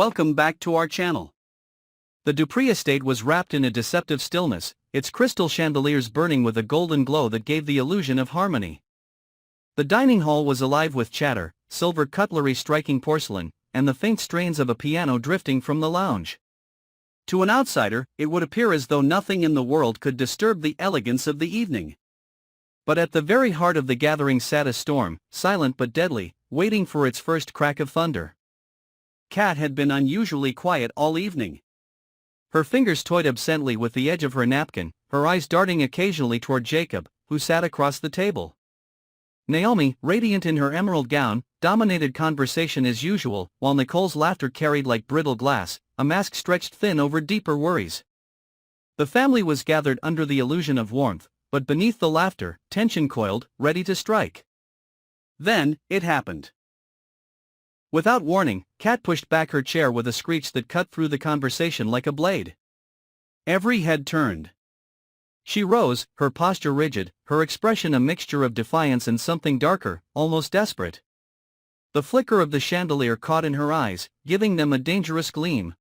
welcome back to our channel. The Dupree estate was wrapped in a deceptive stillness, its crystal chandeliers burning with a golden glow that gave the illusion of harmony. The dining hall was alive with chatter, silver cutlery striking porcelain, and the faint strains of a piano drifting from the lounge. To an outsider, it would appear as though nothing in the world could disturb the elegance of the evening. But at the very heart of the gathering sat a storm, silent but deadly, waiting for its first crack of thunder. Kat had been unusually quiet all evening. Her fingers toyed absently with the edge of her napkin, her eyes darting occasionally toward Jacob, who sat across the table. Naomi, radiant in her emerald gown, dominated conversation as usual, while Nicole's laughter carried like brittle glass, a mask stretched thin over deeper worries. The family was gathered under the illusion of warmth, but beneath the laughter, tension coiled, ready to strike. Then, it happened. Without warning, Kat pushed back her chair with a screech that cut through the conversation like a blade. Every head turned. She rose, her posture rigid, her expression a mixture of defiance and something darker, almost desperate. The flicker of the chandelier caught in her eyes, giving them a dangerous gleam.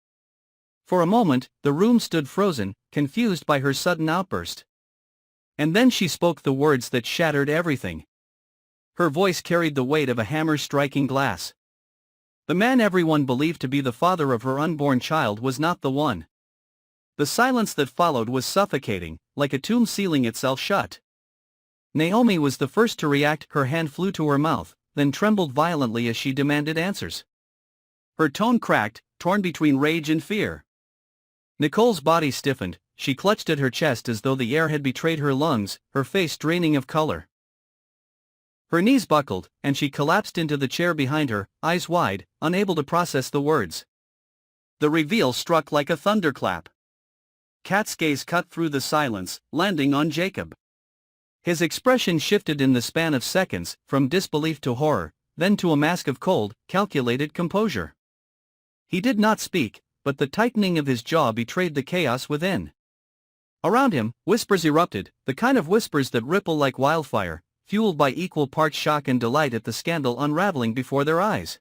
For a moment, the room stood frozen, confused by her sudden outburst. And then she spoke the words that shattered everything. Her voice carried the weight of a hammer striking glass. The man everyone believed to be the father of her unborn child was not the one. The silence that followed was suffocating, like a tomb sealing itself shut. Naomi was the first to react. Her hand flew to her mouth, then trembled violently as she demanded answers. Her tone cracked, torn between rage and fear. Nicole's body stiffened, she clutched at her chest as though the air had betrayed her lungs, her face draining of color. Her knees buckled, and she collapsed into the chair behind her, eyes wide, unable to process the words. The reveal struck like a thunderclap. Kat's gaze cut through the silence, landing on Jacob. His expression shifted in the span of seconds, from disbelief to horror, then to a mask of cold, calculated composure. He did not speak, but the tightening of his jaw betrayed the chaos within. Around him, whispers erupted, the kind of whispers that ripple like wildfire, fueled by equal parts shock and delight at the scandal unraveling before their eyes.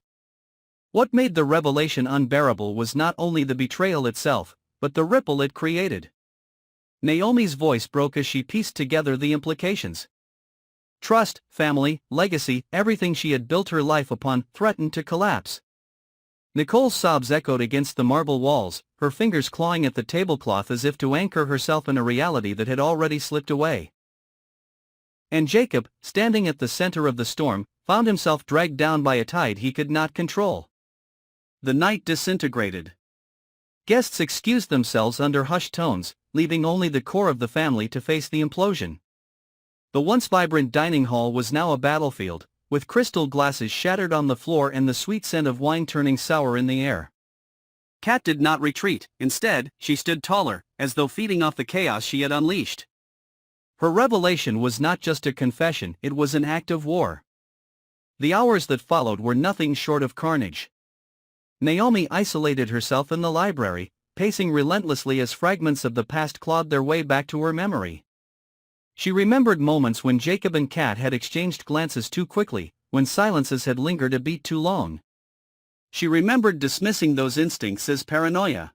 What made the revelation unbearable was not only the betrayal itself, but the ripple it created. Naomi's voice broke as she pieced together the implications. Trust, family, legacy, everything she had built her life upon threatened to collapse. Nicole's sobs echoed against the marble walls, her fingers clawing at the tablecloth as if to anchor herself in a reality that had already slipped away. And Jacob, standing at the center of the storm, found himself dragged down by a tide he could not control. The night disintegrated. Guests excused themselves under hushed tones, leaving only the core of the family to face the implosion. The once vibrant dining hall was now a battlefield, with crystal glasses shattered on the floor and the sweet scent of wine turning sour in the air. Kat did not retreat, instead, she stood taller, as though feeding off the chaos she had unleashed. Her revelation was not just a confession, it was an act of war. The hours that followed were nothing short of carnage. Naomi isolated herself in the library, pacing relentlessly as fragments of the past clawed their way back to her memory. She remembered moments when Jacob and Kat had exchanged glances too quickly, when silences had lingered a beat too long. She remembered dismissing those instincts as paranoia.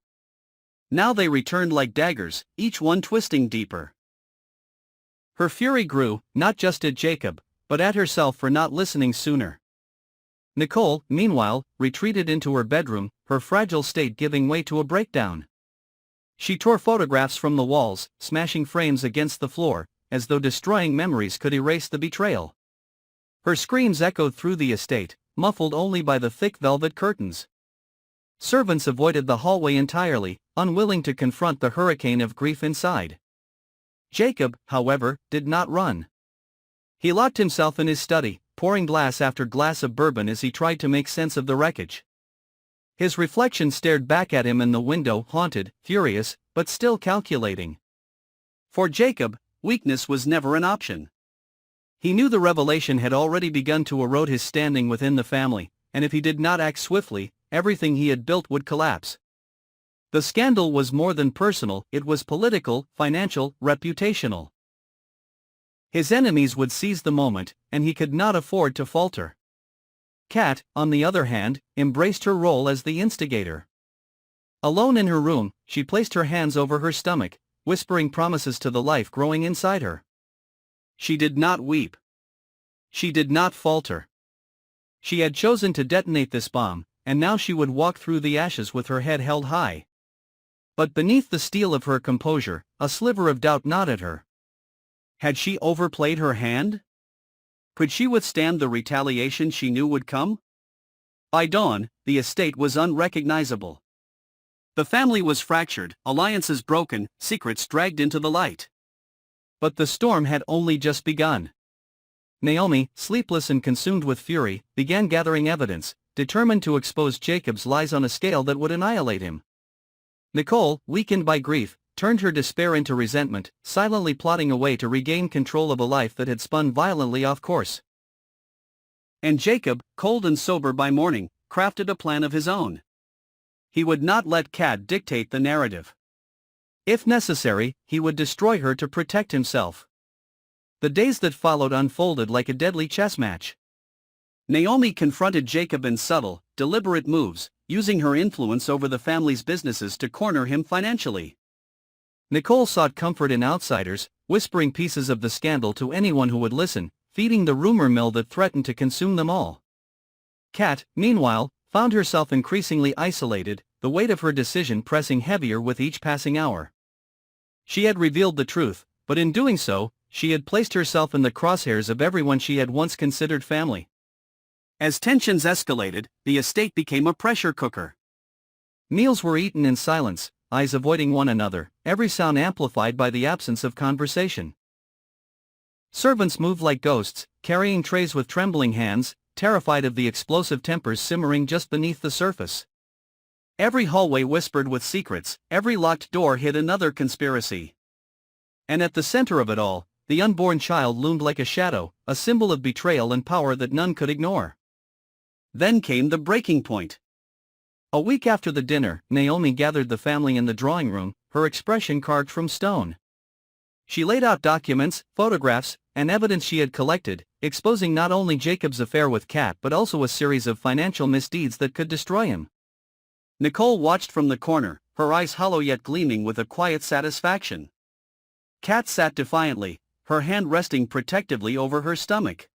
Now they returned like daggers, each one twisting deeper. Her fury grew, not just at Jacob, but at herself for not listening sooner. Nicole, meanwhile, retreated into her bedroom, her fragile state giving way to a breakdown. She tore photographs from the walls, smashing frames against the floor, as though destroying memories could erase the betrayal. Her screams echoed through the estate, muffled only by the thick velvet curtains. Servants avoided the hallway entirely, unwilling to confront the hurricane of grief inside. Jacob, however, did not run. He locked himself in his study, pouring glass after glass of bourbon as he tried to make sense of the wreckage. His reflection stared back at him in the window, haunted, furious, but still calculating. For Jacob, weakness was never an option. He knew the revelation had already begun to erode his standing within the family, and if he did not act swiftly, everything he had built would collapse. The scandal was more than personal, it was political, financial, reputational. His enemies would seize the moment, and he could not afford to falter. Kat, on the other hand, embraced her role as the instigator. Alone in her room, she placed her hands over her stomach, whispering promises to the life growing inside her. She did not weep. She did not falter. She had chosen to detonate this bomb, and now she would walk through the ashes with her head held high. But beneath the steel of her composure, a sliver of doubt gnawed at her. Had she overplayed her hand? Could she withstand the retaliation she knew would come? By dawn, the estate was unrecognizable. The family was fractured, alliances broken, secrets dragged into the light. But the storm had only just begun. Naomi, sleepless and consumed with fury, began gathering evidence, determined to expose Jacob's lies on a scale that would annihilate him. Nicole, weakened by grief, turned her despair into resentment, silently plotting a way to regain control of a life that had spun violently off course. And Jacob, cold and sober by morning, crafted a plan of his own. He would not let Kat dictate the narrative. If necessary, he would destroy her to protect himself. The days that followed unfolded like a deadly chess match. Naomi confronted Jacob in subtle, deliberate moves, using her influence over the family's businesses to corner him financially. Nicole sought comfort in outsiders, whispering pieces of the scandal to anyone who would listen, feeding the rumor mill that threatened to consume them all. Kat, meanwhile, found herself increasingly isolated, the weight of her decision pressing heavier with each passing hour. She had revealed the truth, but in doing so, she had placed herself in the crosshairs of everyone she had once considered family. As tensions escalated, the estate became a pressure cooker. Meals were eaten in silence, eyes avoiding one another, every sound amplified by the absence of conversation. Servants moved like ghosts, carrying trays with trembling hands, terrified of the explosive tempers simmering just beneath the surface. Every hallway whispered with secrets, every locked door hid another conspiracy. And at the center of it all, the unborn child loomed like a shadow, a symbol of betrayal and power that none could ignore. Then came the breaking point. A week after the dinner, Naomi gathered the family in the drawing room, her expression carved from stone. She laid out documents, photographs, and evidence she had collected, exposing not only Jacob's affair with Kat but also a series of financial misdeeds that could destroy him. Nicole watched from the corner, her eyes hollow yet gleaming with a quiet satisfaction. Kat sat defiantly, her hand resting protectively over her stomach.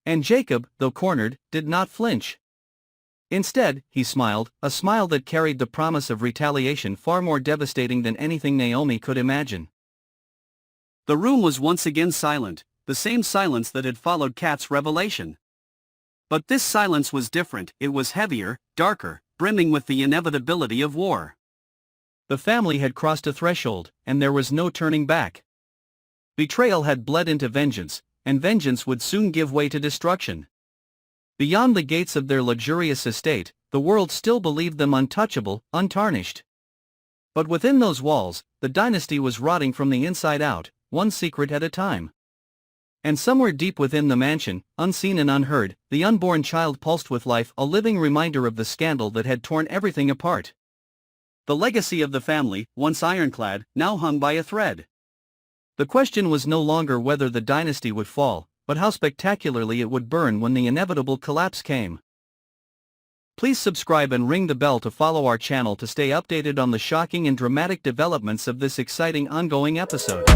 And Jacob, though cornered, did not flinch. Instead, he smiled, a smile that carried the promise of retaliation far more devastating than anything Naomi could imagine. The room was once again silent, the same silence that had followed Kat's revelation. But this silence was different, it was heavier, darker, brimming with the inevitability of war. The family had crossed a threshold, and there was no turning back. Betrayal had bled into vengeance, and vengeance would soon give way to destruction. Beyond the gates of their luxurious estate, the world still believed them untouchable, untarnished. But within those walls, the dynasty was rotting from the inside out, one secret at a time. And somewhere deep within the mansion, unseen and unheard, the unborn child pulsed with life, a living reminder of the scandal that had torn everything apart. The legacy of the family, once ironclad, now hung by a thread. The question was no longer whether the dynasty would fall, but how spectacularly it would burn when the inevitable collapse came. Please subscribe and ring the bell to follow our channel to stay updated on the shocking and dramatic developments of this exciting ongoing episode.